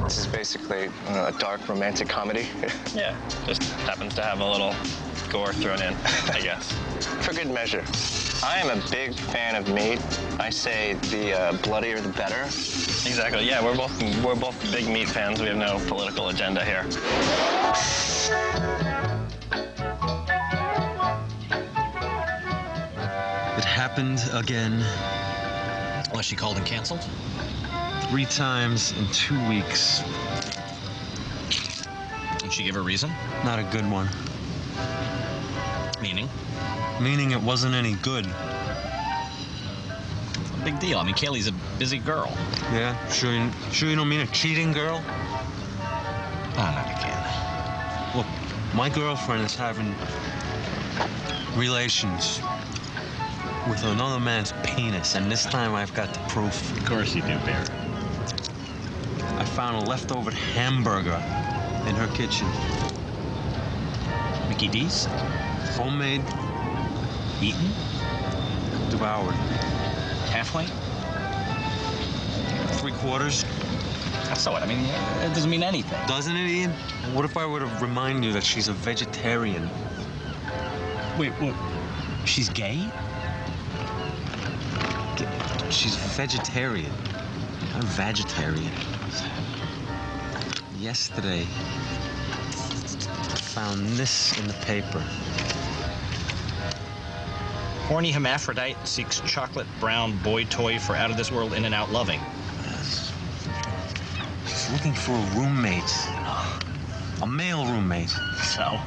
This is basically a dark romantic comedy. Yeah, just happens to have a little gore thrown in, I guess. For good measure. I am a big fan of meat. I say the bloodier the better. Exactly. Yeah, we're both big meat fans. We have no political agenda here. It happened again. Was she called and canceled? 3 times in 2 weeks. Did she give a reason? Not a good one. Meaning? Meaning it wasn't any good. Big deal. I mean, Kaylee's a busy girl. Yeah? Sure you don't mean a cheating girl? Oh, not again. Look, my girlfriend is having relations with another man's penis, and this time I've got the proof. Of course you do, Bear. I found a leftover hamburger in her kitchen. Mickey D's? Homemade, Eaten? devoured. Halfway? 3/4. So what? I mean, it doesn't mean anything. Doesn't it, Ian? What if I were to remind you that she's a vegetarian? Wait, what? She's gay? She's vegetarian, not vegetarian. Yesterday, I found this in the paper. Horny hermaphrodite seeks chocolate brown boy toy for out-of-this-world in-and-out loving. She's looking for a roommate. A male roommate. So?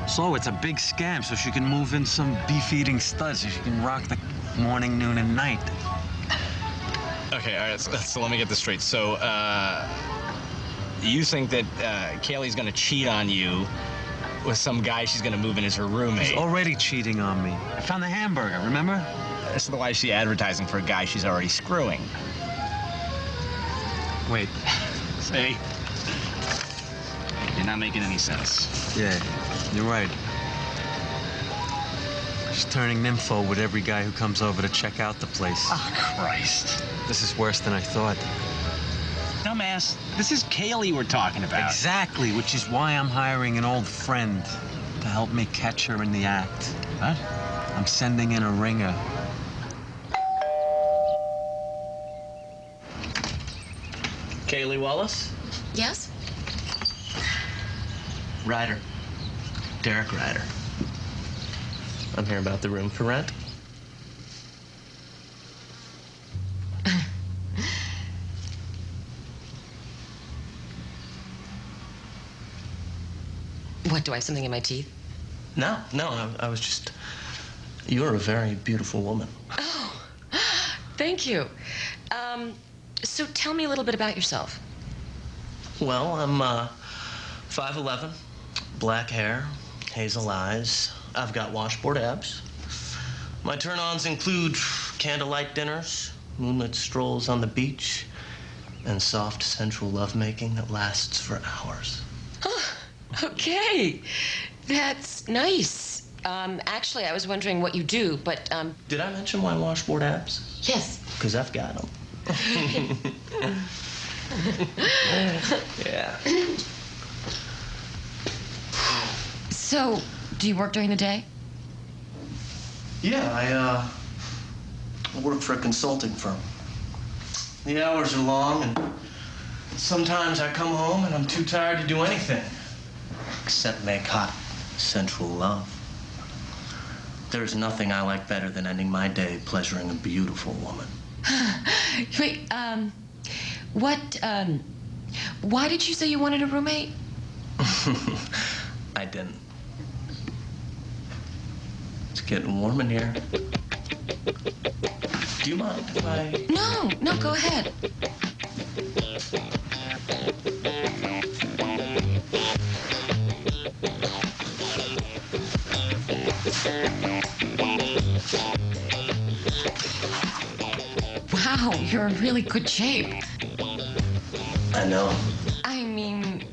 So it's a big scam so she can move in some beef-eating studs so she can rock the morning, noon, and night. Okay, all right, so let me get this straight. So, you think that Kaylee's gonna cheat on you with some guy she's gonna move in as her roommate? She's already cheating on me. I found the hamburger, remember? So why is she advertising for a guy she's already screwing? Wait. See? You're not making any sense. Yeah, you're right. She's turning nympho with every guy who comes over to check out the place. Oh, Christ. This is worse than I thought. Dumbass, this is Kaylee we're talking about. Exactly, which is why I'm hiring an old friend to help me catch her in the act. What? I'm sending in a ringer. Kaylee Wallace? Yes? Ryder. Derek Ryder. I'm here about the room for rent. What, do I have something in my teeth? No, I was just... You're a very beautiful woman. Oh, thank you. So tell me a little bit about yourself. Well, I'm 5'11", black hair, hazel eyes. I've got washboard abs. My turn-ons include candlelight dinners, moonlit strolls on the beach, and soft, sensual lovemaking that lasts for hours. Oh, okay. That's nice. Actually, I was wondering what you do, but, Did I mention my washboard abs? Yes. Because I've got them. Yeah. So, do you work during the day? Yeah, I work for a consulting firm. The hours are long, and sometimes I come home and I'm too tired to do anything except make hot, sensual love. There's nothing I like better than ending my day pleasuring a beautiful woman. Wait, why did you say you wanted a roommate? I didn't. It's getting warm in here. Do you mind if I... No, go ahead. Wow, you're in really good shape. I know. I mean,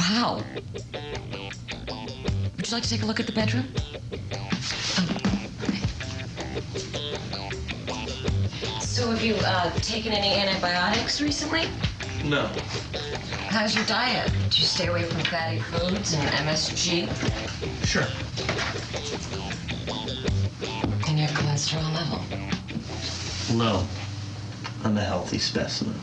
wow. Would you like to take a look at the bedroom? So have you taken any antibiotics recently? No. How's your diet? Do you stay away from fatty foods and MSG? Sure. And your cholesterol level? Low. I'm a healthy specimen.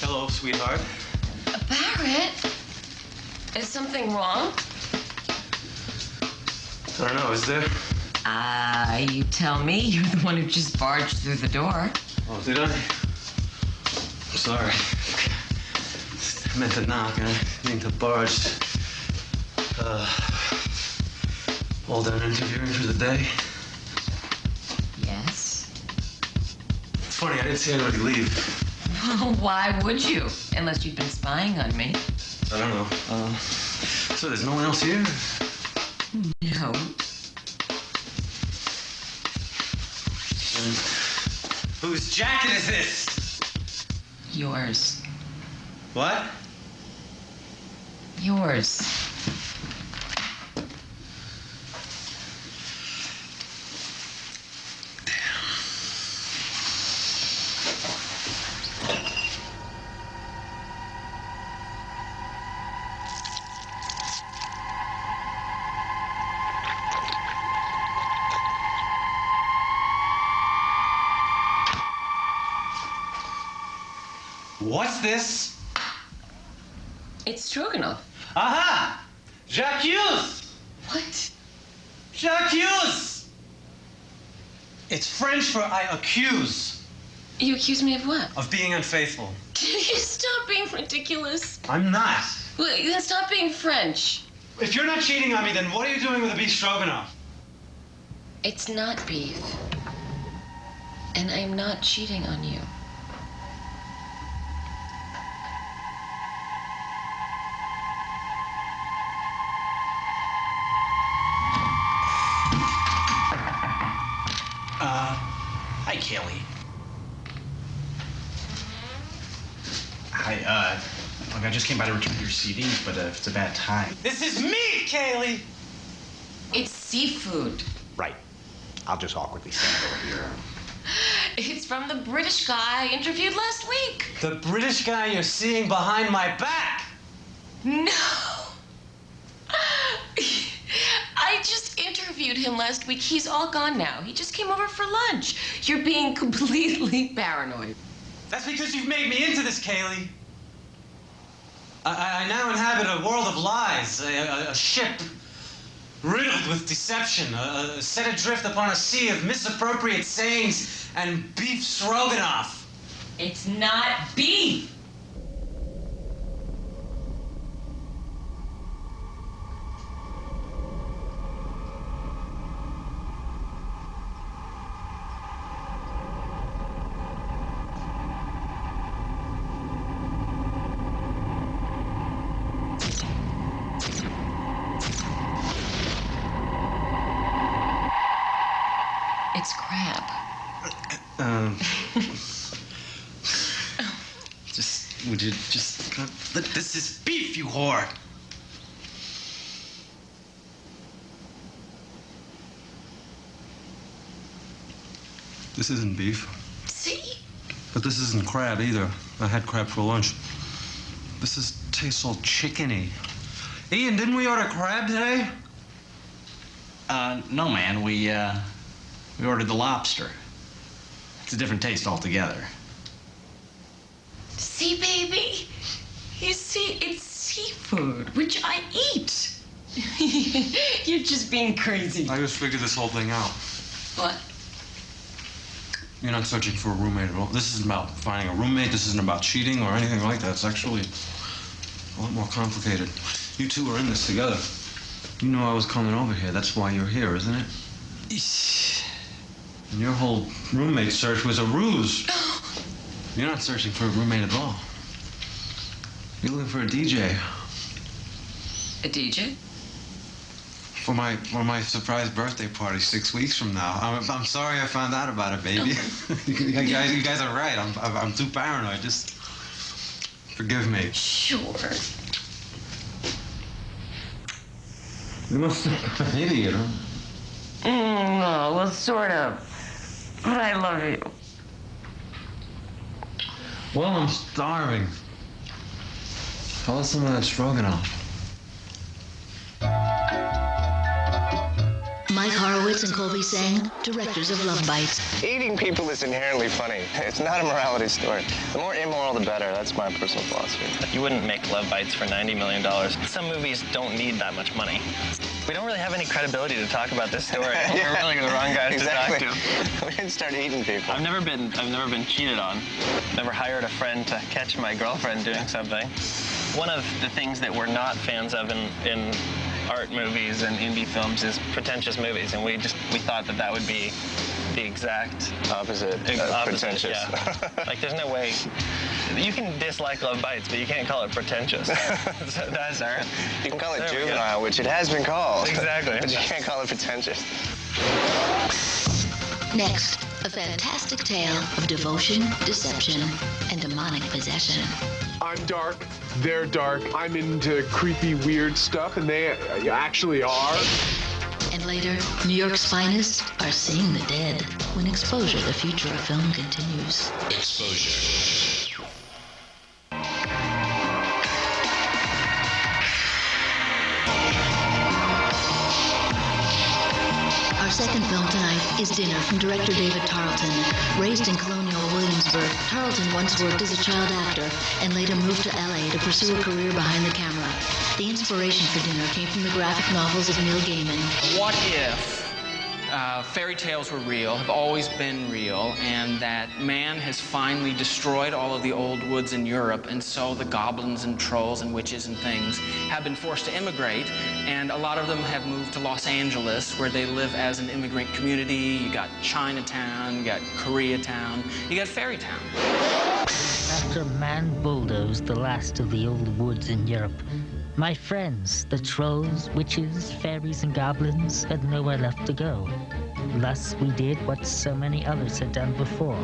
Hello, sweetheart. Barrett? Is something wrong? I don't know, is there? You tell me. You're the one who just barged through the door. Oh, did I? I'm sorry. I meant to knock, and I mean to barge. All done interviewing for the day? Yes. It's funny, I didn't see anybody leave. Why would you? Unless you've been spying on me. I don't know. So there's no one else here? No. Whose jacket is this? Yours. What? Yours. What's this? It's stroganoff. Aha! J'accuse! What? J'accuse! It's French for I accuse You accuse me of what? of being unfaithful. Can you stop being ridiculous? I'm not. Well, then stop being French. If you're not cheating on me, then what are you doing with a beef stroganoff? It's not beef. And I'm not cheating on you. Hi, Kaylee. Hi, look, I just came by to return your CDs, but if it's a bad time. This is me, Kaylee! It's seafood. Right. I'll just awkwardly stand over here. It's from the British guy I interviewed last week. The British guy you're seeing behind my back! No. I just interviewed him last week. He's all gone now. He just came over for lunch. You're being completely paranoid. That's because you've made me into this, Kaylee. I now inhabit a world of lies, a ship riddled with deception, set adrift upon a sea of misappropriate sayings and beef stroganoff. It's not beef. It's crab. Would you just... This is beef, you whore! This isn't beef. See? But this isn't crab either. I had crab for lunch. Tastes all chickeny. Ian, didn't we order crab today? No, man, we ordered the lobster. It's a different taste altogether. See, baby? You see, it's seafood, which I eat. You're just being crazy. I just figured this whole thing out. What? You're not searching for a roommate at all. This isn't about finding a roommate. This isn't about cheating or anything like that. It's actually a lot more complicated. You two are in this together. You know I was coming over here. That's why you're here, isn't it? And your whole roommate search was a ruse. You're not searching for a roommate at all. You're looking for a DJ. A DJ? For my surprise birthday party 6 weeks from now. I'm sorry I found out about it, baby. You guys are right. I'm too paranoid. Just forgive me. Sure. You must have an idiot, huh? No, well, sort of. But I love you. Well, I'm starving. Tell us some of that stroganoff. Mike Horowitz and Colby Sang, directors of Love Bites. Eating people is inherently funny. It's not a morality story. The more immoral, the better. That's my personal philosophy. You wouldn't make Love Bites for $90 million. Some movies don't need that much money. We don't really have any credibility to talk about this story. Yeah. We're really the wrong guys Exactly. to talk to. We didn't start eating people. I've never been cheated on. Never hired a friend to catch my girlfriend doing something. One of the things that we're not fans of in art movies and indie films is pretentious movies, and we thought that would be the exact opposite pretentious. Yeah. Like, there's no way. You can dislike Love Bites, but you can't call it pretentious. So that's our. You can call it juvenile, which it has been called. Exactly. But you can't call it pretentious. Next, a fantastic tale of devotion, deception, and demonic possession. I'm dark, they're dark, I'm into creepy, weird stuff, and they actually are. And later, New York's finest are seeing the dead when Exposure, the future of film, continues. Exposure. Our second film tonight is Dinner from director David Tarleton. Raised in colonial Williamsburg, Tarleton once worked as a child actor and later moved to LA to pursue a career behind the camera. The inspiration for Dinner came from the graphic novels of Neil Gaiman. What if fairy tales were real, have always been real, and that man has finally destroyed all of the old woods in Europe, and so the goblins and trolls and witches and things have been forced to immigrate, and a lot of them have moved to Los Angeles, where they live as an immigrant community. You got Chinatown, you got Koreatown, you got Fairytown. After man bulldozed the last of the old woods in Europe, my friends, the trolls, witches, fairies, and goblins, had nowhere left to go. Thus, we did what so many others had done before.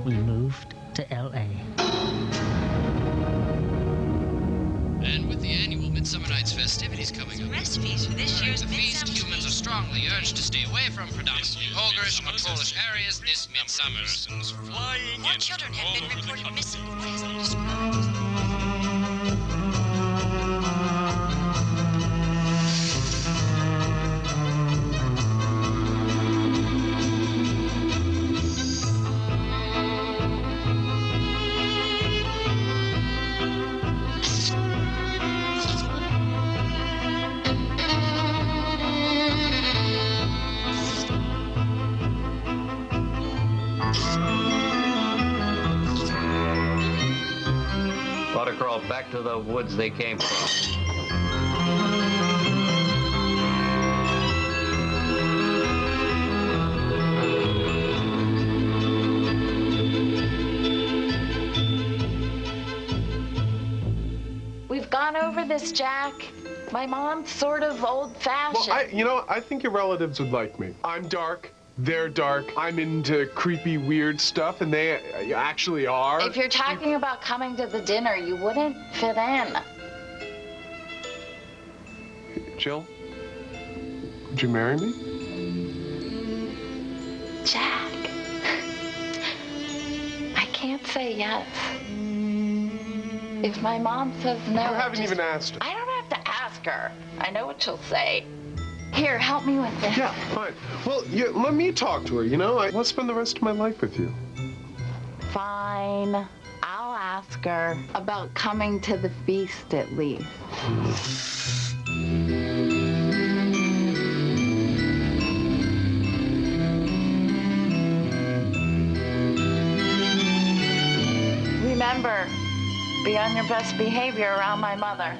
We moved to L.A. And with the annual Midsummer Night's festivities coming up, recipes for this year's the feast, humans are strongly urged to stay away from predominantly ogreish or trollish areas this midsummer. More children have been reported missing. What has been described? Ought to crawl back to the woods they came from. We've gone over this, Jack. My mom's sort of old-fashioned. Well, I think your relatives would like me. I'm dark, they're dark, I'm into creepy, weird stuff, and they actually are. If you're talking about coming to the dinner, you wouldn't fit in. Jill, would you marry me? Jack, I can't say yes. If my mom says no... You haven't even asked her. I don't have to ask her. I know what she'll say. Here, help me with this. Yeah, fine. Well, let me talk to her, you know? I want to spend the rest of my life with you. Fine. I'll ask her about coming to the feast at least. remember, be on your best behavior around my mother.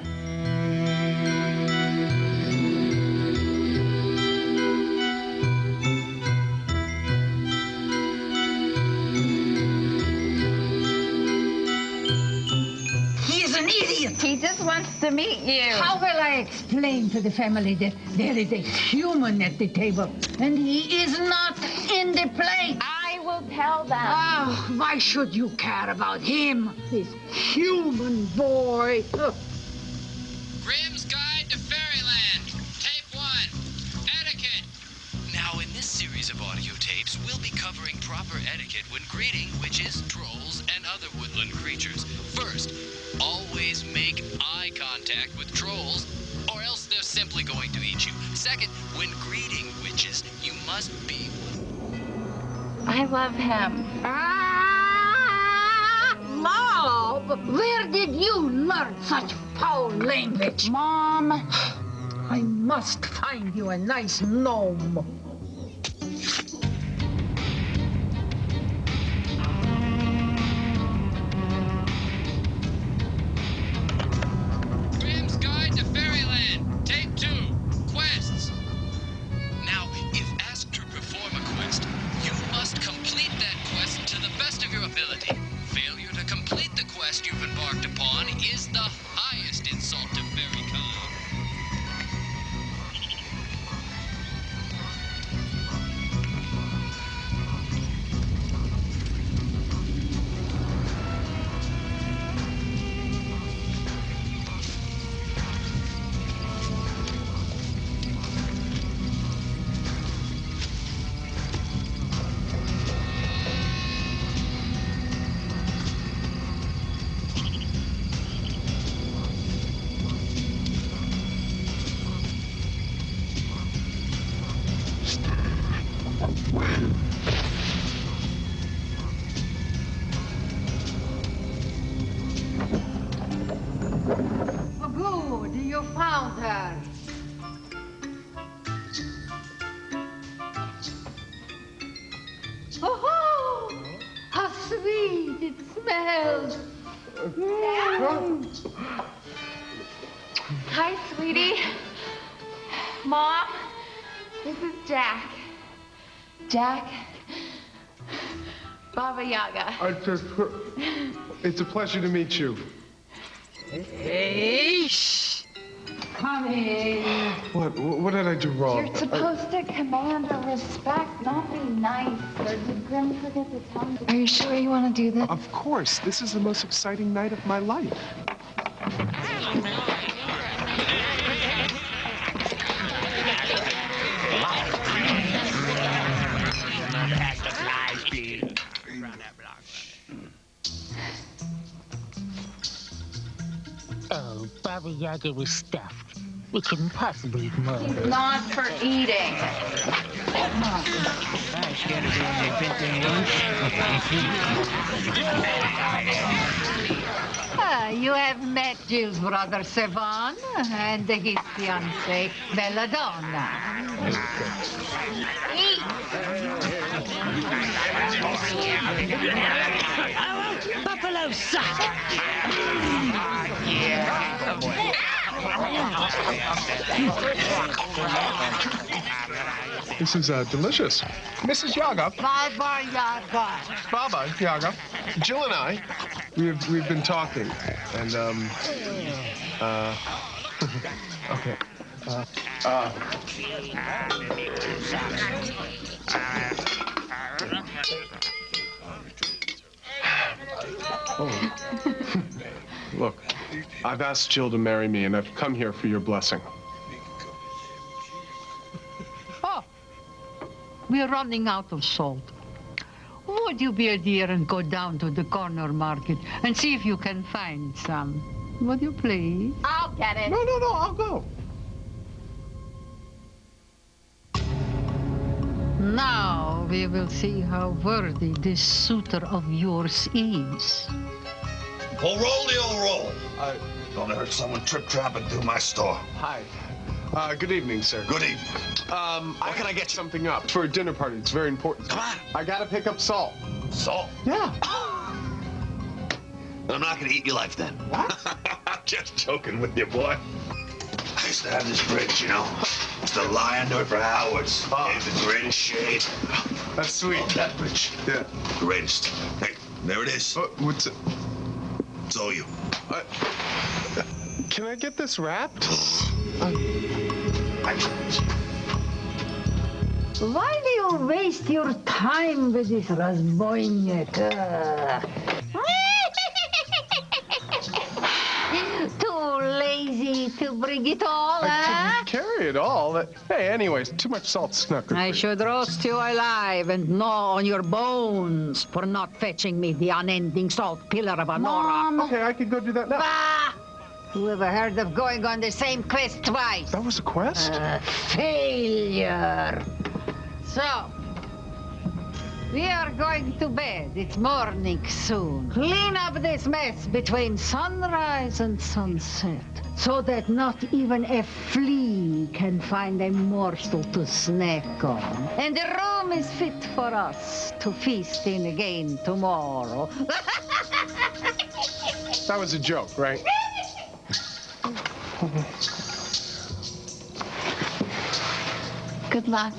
He is an idiot. He just wants to meet you. How will I explain to the family that there is a human at the table and he is not in the plate? I will tell them. Oh, why should you care about him? This human boy. Oh. Grimm's Guide to Fairyland, Tape 1, Etiquette. Now, in this series of audio tapes, we'll be covering proper etiquette when greeting witches, trolls, and other woodland creatures. First, always make eye contact with trolls, or else they're simply going to eat you. Second, when greeting witches, you must be... I love him. Mom, where did you learn such foul language? Mom. I must find you a nice gnome. Grimm's Guide to Fairyland, Tape 2, Quests. Now, if asked to perform a quest, you must complete that quest to the best of your ability. Failure to complete the quest you've embarked upon is the highest insult to fairykind. Oh, good, you found her. Oh, how sweet it smells. Hi, sweetie. Mom, this is Jack. Jack. Baba Yaga. It's a pleasure to meet you. Hey, shh. Come in. What did I do wrong? You're supposed to command or respect, not be nice. Or did Grim forget to tell me? Are you sure you want to do this? Of course. This is the most exciting night of my life. Oh, Baba Yaga was stuffed. We couldn't possibly ignore her. Not for eating. You have met Jill's brother, Sevan, and his fiancée, Belladonna. Eat! Buffalo sauce! This is delicious. Mrs. Yaga. Baba Yaga. Baba Yaga. Jill and I, we've been talking, and okay. Look, I've asked Jill to marry me, and I've come here for your blessing. Oh, we're running out of salt. Would you be a dear and go down to the corner market and see if you can find some? Would you please? I'll get it. No, I'll go. Now we will see how worthy this suitor of yours is. Oh, roll the old roll. Don't hurt someone trip-trap and do my store. Hi. Good evening, sir. Good evening. What can I get something up for a dinner party? It's very important. Come on. I gotta pick up salt. Salt? Yeah. I'm not gonna eat your life then. What? Just joking with you, boy. I used to have this bridge, you know. Used to lie under it for hours. Gave the greatest shade. That's sweet. Love that bridge. Yeah. Greatest. Hey, there it is. What's it? It's all you. Can I get this wrapped? Why do you waste your time with this Razboynik? Too lazy to bring it all, I huh? can carry it all. Hey, anyways, too much salt snuck. I should roast you alive and gnaw on your bones for not fetching me the unending salt pillar of Honora. Mom. Okay, I could go do that now. Bah! Who ever heard of going on the same quest twice? That was a quest? Failure. So, we are going to bed. It's morning soon. Clean up this mess between sunrise and sunset, so that not even a flea can find a morsel to snack on. And the room is fit for us to feast in again tomorrow. That was a joke, right? Good luck.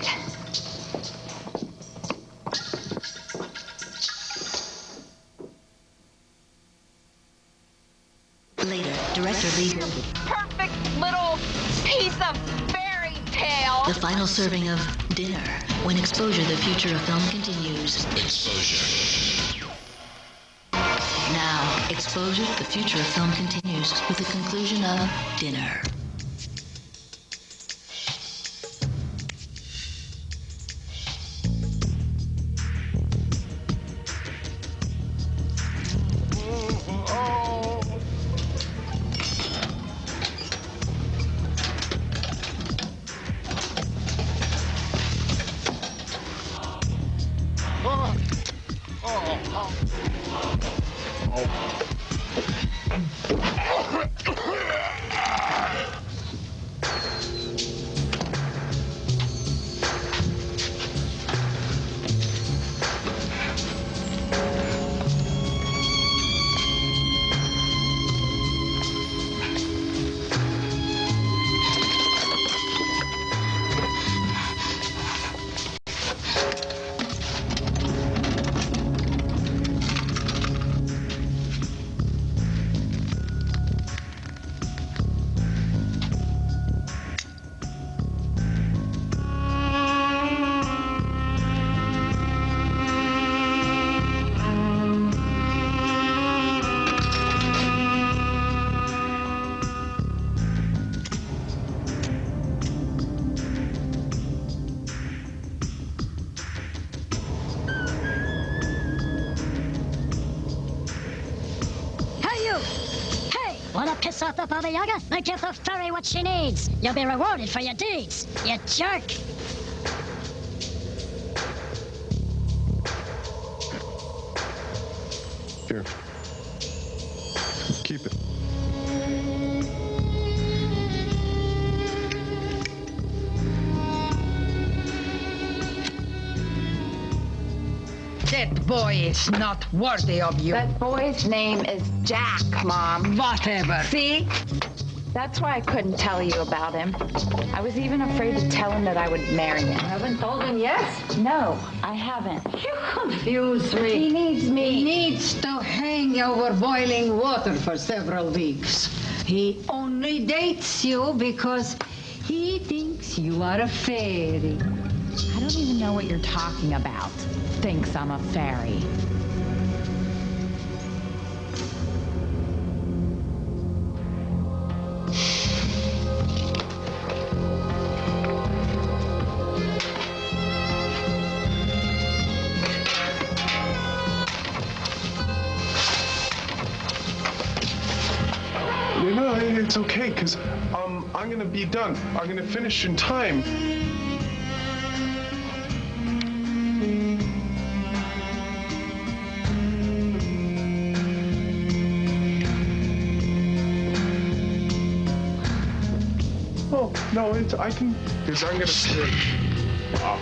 Later, director Lee. Perfect little piece of fairy tale. The final serving of dinner. When Exposure, the future of film continues. Exposure. Now, Exposure, the future of film continues with the conclusion of Dinner. Wanna piss off the Baba Yaga? Then give the fairy what she needs. You'll be rewarded for your deeds, you jerk. Here. Keep it. That boy is not worthy of you. That boy's name is Jack, Mom. Whatever. See? That's why I couldn't tell you about him. I was even afraid to tell him that I would marry him. You haven't told him yet? No, I haven't. You confuse me. He needs me. He needs to hang over boiling water for several weeks. He only dates you because he thinks you are a fairy. I don't even know what you're talking about. Thinks I'm a fairy. No, it's okay, because I'm gonna be done. I'm gonna finish in time. Oh, no, I can, because I'm gonna stay. Wow.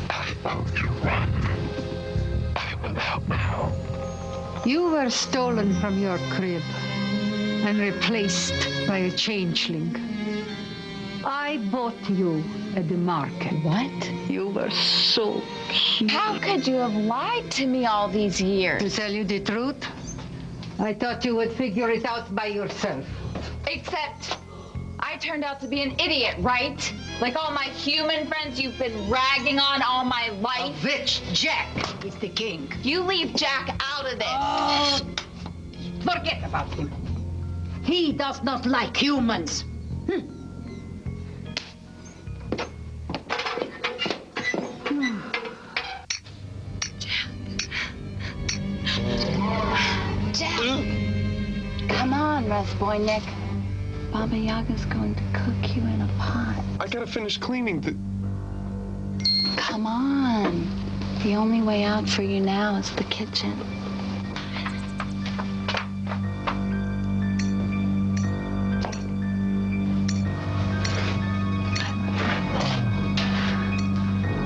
I owed you one. I will help now. You were stolen from your crib and replaced by a changeling. I bought you at the market. What? You were so cute. How could you have lied to me all these years? To tell you the truth, I thought you would figure it out by yourself. Except I turned out to be an idiot, right? Like all my human friends you've been ragging on all my life. Of which Jack is the king. You leave Jack out of this. Oh, forget about him. He does not like humans. Come on, Rasboynik. Baba Yaga's going to cook you in a pot. I gotta finish cleaning the... Come on. The only way out for you now is the kitchen.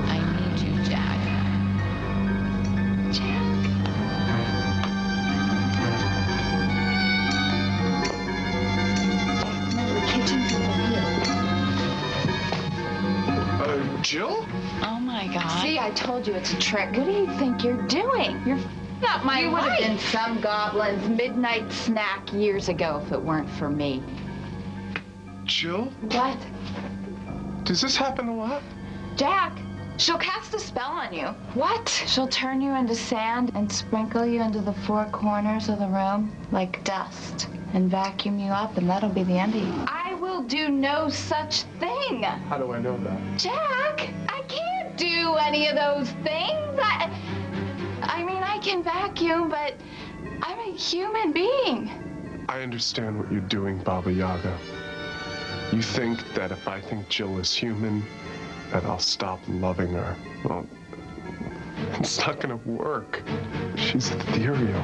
I need you, Jack. Jill? Oh my God. See, I told you it's a trick. What do you think you're doing? You're f***ing up my life. You would have been some goblin's midnight snack years ago if it weren't for me. Jill? What? Does this happen a lot? Jack, she'll cast a spell on you. What? She'll turn you into sand and sprinkle you into the four corners of the room like dust and vacuum you up, and that'll be the end of you. I will do no such thing. How do I know that? Jack, I can't do any of those things. I mean, I can vacuum, but I'm a human being. I understand what you're doing, Baba Yaga. You think that if I think Jill is human, that I'll stop loving her. Well, it's not gonna work. She's ethereal.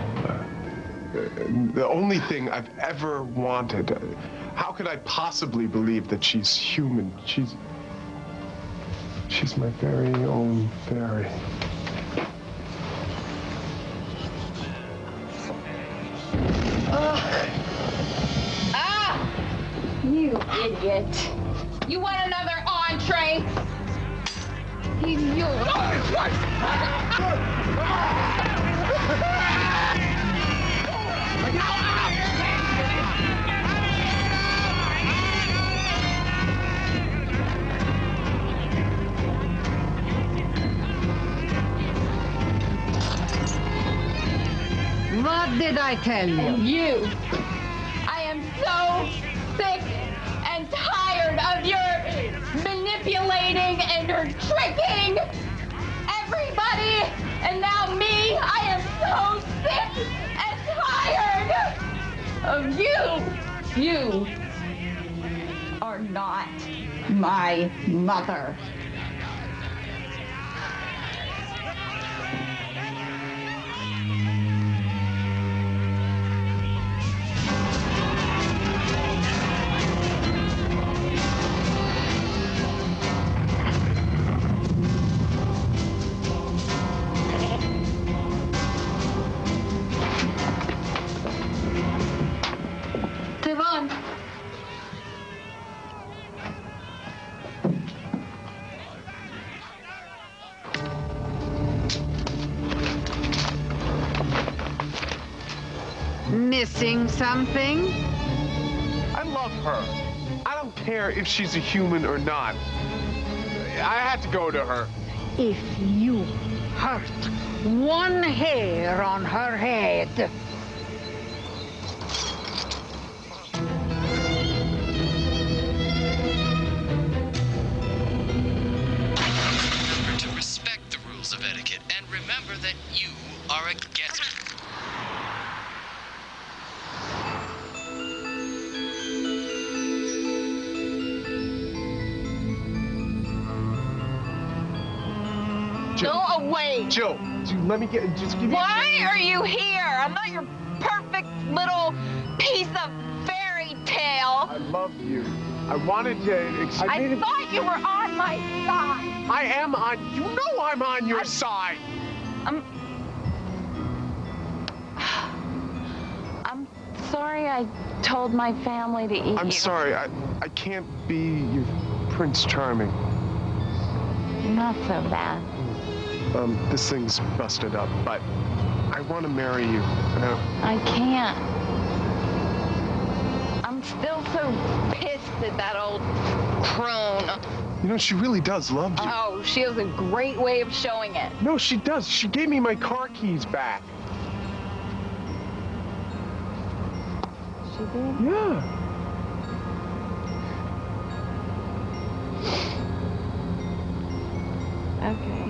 The only thing I've ever wanted. How could I possibly believe that she's human? She's my very own fairy. You idiot. You want another entree? He's yours. What did I tell you? You. I am so sick and tired of your manipulating and your tricking everybody, and now me. I am so sick and tired of you. You are not my mother. Missing something? I love her. I don't care if she's a human or not. I had to go to her. If you hurt one hair on her head. Remember to respect the rules of etiquette, and remember that you are a guest. Go away. Jill, let me just give you... Why are you here? I'm not your perfect little piece of fairy tale. I love you. I wanted to... I thought you were on my side. I am on... You know I'm on your side. sorry I told my family to eat you. I'm sorry. I can't be your Prince Charming. Not so bad. This thing's busted up, but I want to marry you. I can't. I'm still so pissed at that old crone. You know, she really does love you. Oh, she has a great way of showing it. No, she does. She gave me my car keys back. She did? Yeah. Okay.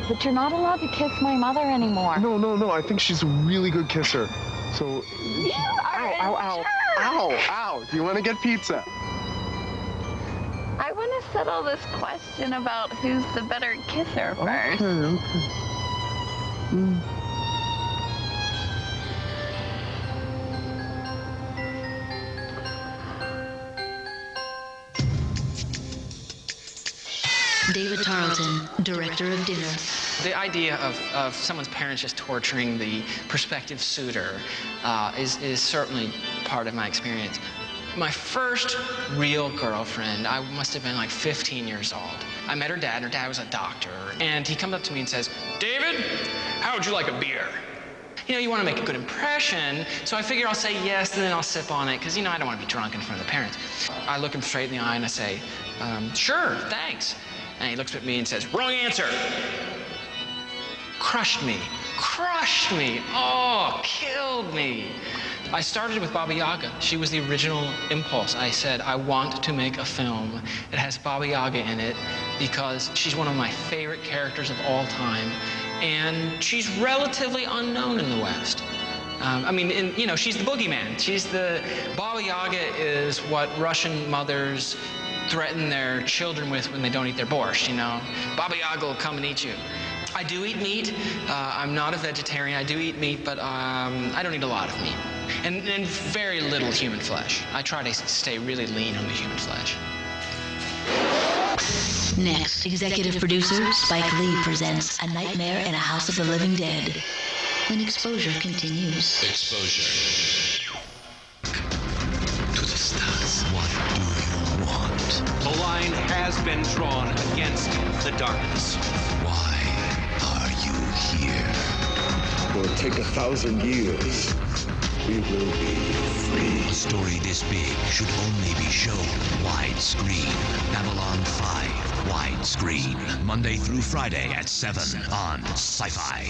But you're not allowed to kiss my mother anymore. No. I think she's a really good kisser. So. You are Ow. Do you want to get pizza? I want to settle this question about who's the better kisser first. Okay. David Tarleton, director of Dinner. The idea of someone's parents just torturing the prospective suitor is certainly part of my experience. My first real girlfriend, I must have been like 15 years old. I met her dad, and her dad was a doctor. And he comes up to me and says, "David, how would you like a beer?" You know, you want to make a good impression, so I figure I'll say yes, and then I'll sip on it, because, you know, I don't want to be drunk in front of the parents. I look him straight in the eye and I say, "Sure, thanks." And he looks at me and says, "Wrong answer." Crushed me. Oh, killed me. I started with Baba Yaga. She was the original impulse. I said, I want to make a film that has Baba Yaga in it because she's one of my favorite characters of all time. And she's relatively unknown in the West. She's the boogeyman. Baba Yaga is what Russian mothers threaten their children with when they don't eat their borscht, you know. Baba Yaga will come and eat you. I do eat meat. I'm not a vegetarian. I do eat meat, but I don't eat a lot of meat. And very little human flesh. I try to stay really lean on the human flesh. Next, executive producer Spike Lee presents A Nightmare in a House of the Living Dead. When exposure continues. Exposure. To the stars. What do you want? The line has been drawn against the darkness. Why are you here? It will take 1,000 years. We will be free. A story this big should only be shown widescreen. Babylon 5 widescreen. Monday through Friday at 7 on Sci-Fi.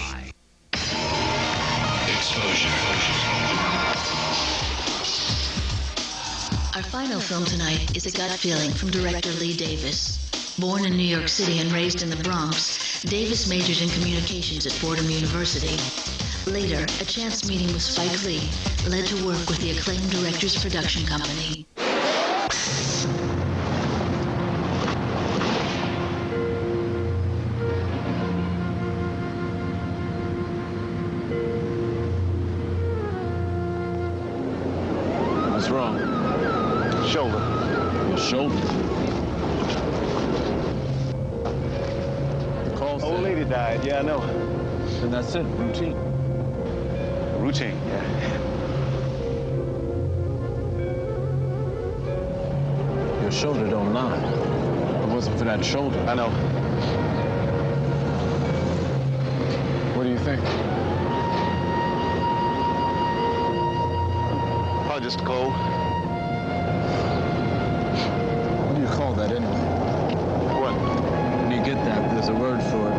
Exposure. Our final film tonight is A Gut Feeling from director Lee Davis. Born in New York City and raised in the Bronx, Davis majored in communications at Fordham University. Later, a chance meeting with Spike Lee led to work with the acclaimed director's production company. What's wrong? Shoulder. Your shoulder? The call said... Old lady died, yeah, I know. Then that's it, routine. Routine, yeah. Your shoulder don't lie. If it wasn't for that shoulder. I know. What do you think? Probably just cold. What do you call that anyway? What? When you get that, there's a word for it.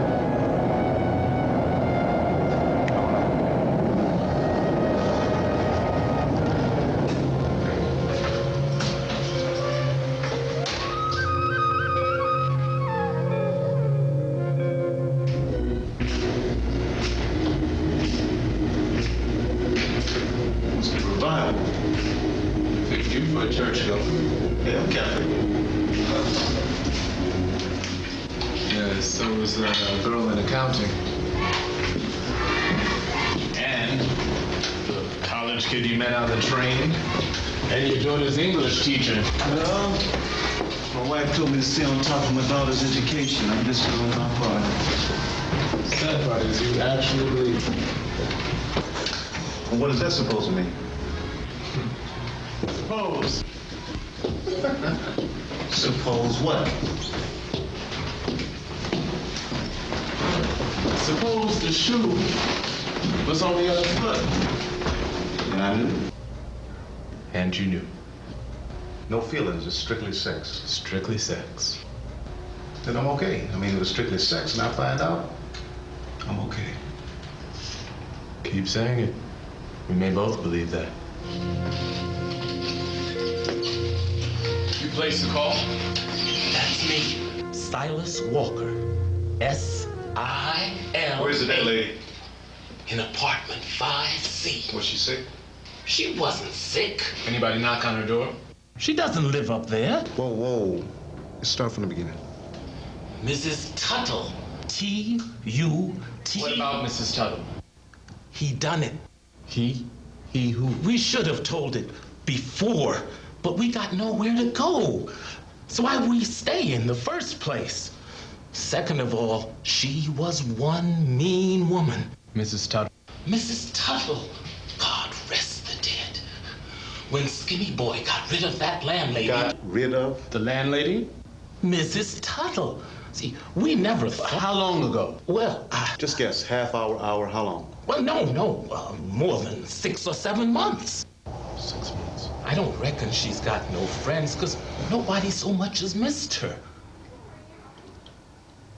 A girl in accounting. And the college kid you met on the train. And your daughter's English teacher. Well, my wife told me to stay on top of my daughter's education. I'm just doing my part. Sad part is you actually believe it. Well, what is that supposed to mean? Suppose. Suppose what? Suppose the shoe was on the other foot. And I knew. And you knew. No feelings, just strictly sex. Strictly sex. Then I'm okay. I mean, it was strictly sex, and I find out, I'm okay. Keep saying it. We may both believe that. You placed the call? That's me, Silas Walker. S-I-L. Where's the dead lady? In apartment 5C. Was she sick? She wasn't sick. Anybody knock on her door? She doesn't live up there. Whoa, whoa. Let's start from the beginning. Mrs. Tuttle. T-U-T. What about Mrs. Tuttle? He done it. He? He who? We should have told it before, but we got nowhere to go. So why would we stay in the first place? Second of all, she was one mean woman. Mrs. Tuttle. Mrs. Tuttle. God rest the dead. When Skinny Boy got rid of that landlady... Got rid of? The landlady? Mrs. Tuttle. See, we never thought... How long ago? Well, Just guess, half hour, how long? Well, no, more than 6 or 7 months. 6 months. I don't reckon she's got no friends, because nobody so much as missed her.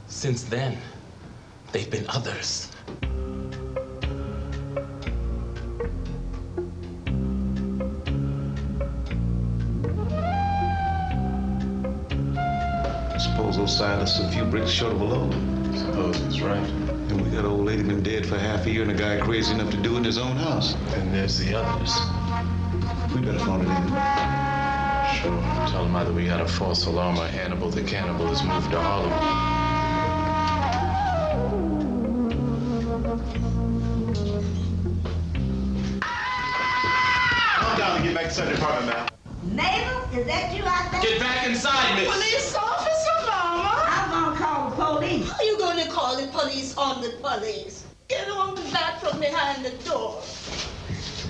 Since then, they've been others. Suppose those Silas a few bricks short of a load. Suppose he's right. And we got an old lady been dead for half a year and a guy crazy enough to do it in his own house. And there's the others. We better phone it in. Sure. Tell him either we got a false alarm or Hannibal the Cannibal has moved to Hollywood. Calm down and get back inside the apartment, man. Mabel, is that you out there? Get back inside, miss. Police officer, Mama. I'm gonna call the police. How you gonna call the police on the police? Get on the back from behind the door.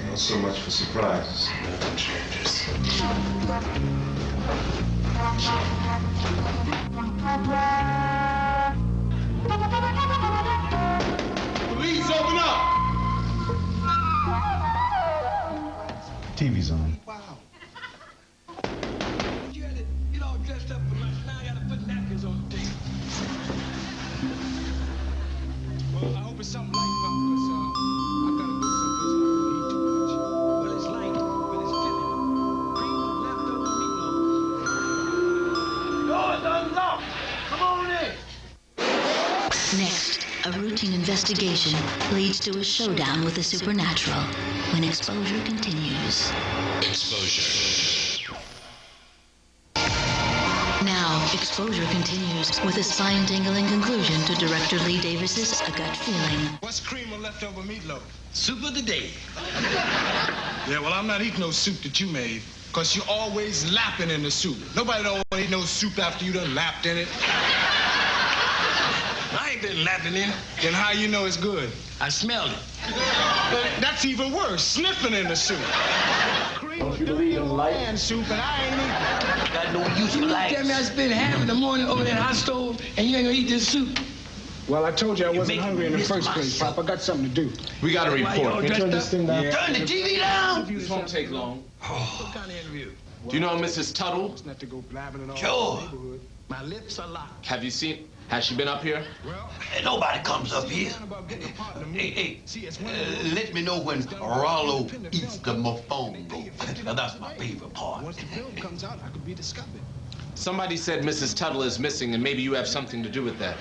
Not so much for surprises. Nothing changes. Police, open up! TV's on. Wow. You had to get all dressed up for lunch. Now I gotta put napkins on the table. Well, I hope it's something light, Pop, because I gotta go someplace and I don't eat too much. Well, it's light, but it's filling. Cream of leftover meatloaf. Door's unlocked. Come on in. Next, a routine investigation leads to a showdown with the supernatural when exposure continues. Exposure. Now, exposure continues with a spine-tingling conclusion to director Lee Davis's A Gut Feeling. What's cream of leftover meatloaf? Soup of the day. Yeah, well, I'm not eating no soup that you made, because you're always lapping in the soup. Nobody don't want to eat no soup after you done lapped in it. I ain't been lapping in it. Then how you know it's good? I smelled it. Well, that's even worse, sniffing in the soup. Don't you believe in light? And soup, and I ain't eating. Got no use for lights. Tell me I spent half of the morning over that hot stove, and you ain't gonna eat this soup. Well, I told you I wasn't hungry in the first place, Pop. I got something to do. We got a report. Can you turn this thing down? Yeah. Turn the TV down! This won't take long. What kind of interview? Do you know Mrs. Tuttle? Not to go blabbing and all Sure. over the neighborhood. My lips are locked. Have you seen? Has she been up here? Well, Hey, nobody comes up here. Hey, let me know when Rollo eats the mofongo. Now, that's my favorite part. Once the film comes out, I could be discovered. Somebody said Mrs. Tuttle is missing, and maybe you have something to do with that.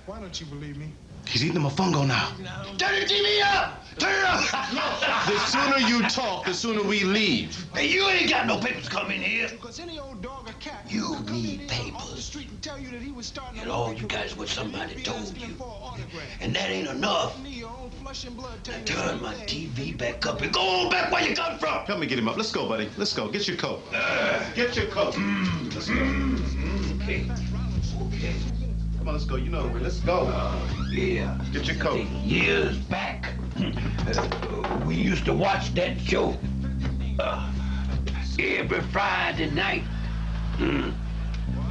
Why don't you believe me? He's eating the mofongo now. Turn the TV up! Turn it up! The sooner you talk, the sooner we leave. Hey, you ain't got no papers coming here. Because any old dog or cat You could come need in papers. off the street and tell you that he was starting And a all record you got is what and somebody you'd be told asking you. for an autograph. And that ain't enough. Your own flesh and blood tell you Turn my TV back up and go on back where you come from. Help me get him up. Let's go, buddy. Let's go. Get your coat. Get your coat. Let's go. Okay. Okay. Come on, let's go. You know the way. Let's go. Yeah. Get your coat. Years back, we used to watch that show every Friday night.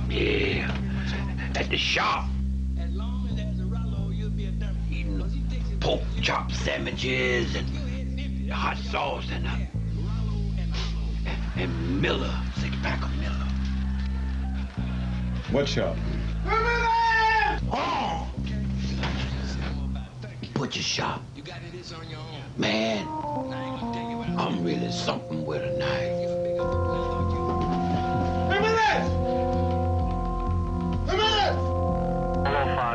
Yeah. At the shop. Eating pork chop sandwiches and hot sauce and Miller, 6-pack of Miller. What shop? Oh! Butcher shop. Man, I'm really something with a knife.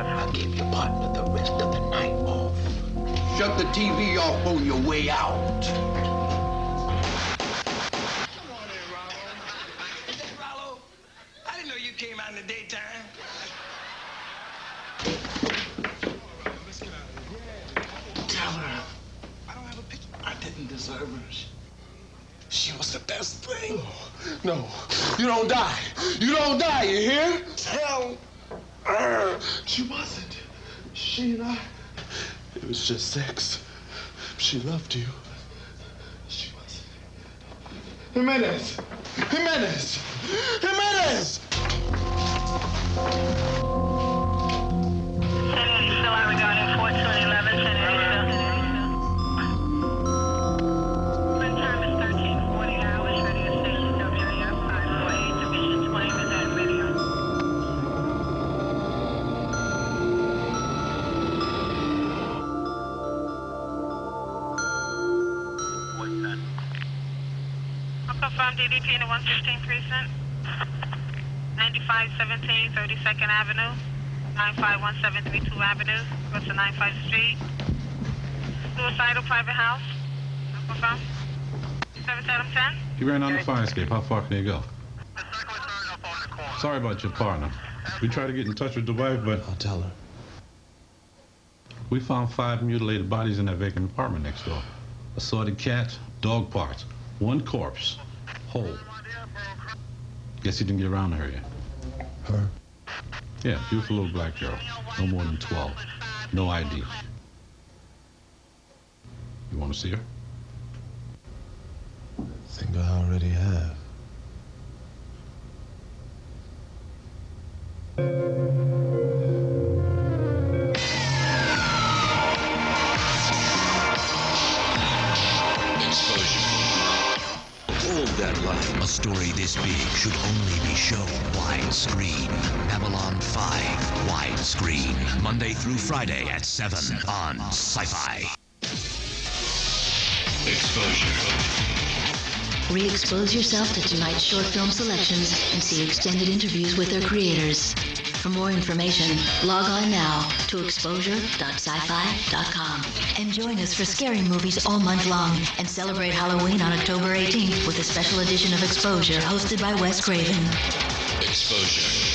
I gave your partner the rest of the night off. Shut the TV off on your way out. I didn't know you came out in the daytime. Tell her I didn't deserve her. She was the best thing. No, you don't die. You don't die, you hear? Tell her. She wasn't. She and I, it was just sex. She loved you. She wasn't. Jimenez! Jimenez! Jimenez! Still out regarding 4211, Print time is 13:40 hours, radio station WAF 548, Division 20, Manhattan Radio. I'll confirm DDP in the 115 precinct. 9517 32nd Avenue. 951732 Avenue, what's the 95 Street? Suicidal private house. Confirm. 7710. He ran on the fire escape. How far can he go? Sorry about your partner. We tried to get in touch with the wife, but I'll tell her. We found 5 mutilated bodies in that vacant apartment next door. Assorted cat, dog parts, 1 corpse, whole. Guess he didn't get around to her yet. Her? Yeah, beautiful little black girl. No more than 12. No ID. You want to see her? I think I already have. All that life. A story this big should only be shown widescreen. Babylon 5 widescreen. Monday through Friday at 7 on Sci-Fi. Exposure. Re-expose yourself to tonight's short film selections and see extended interviews with their creators. For more information, log on now to exposure.sci-fi.com. And join us for scary movies all month long and celebrate Halloween on October 18th with a special edition of Exposure hosted by Wes Craven. Exposure.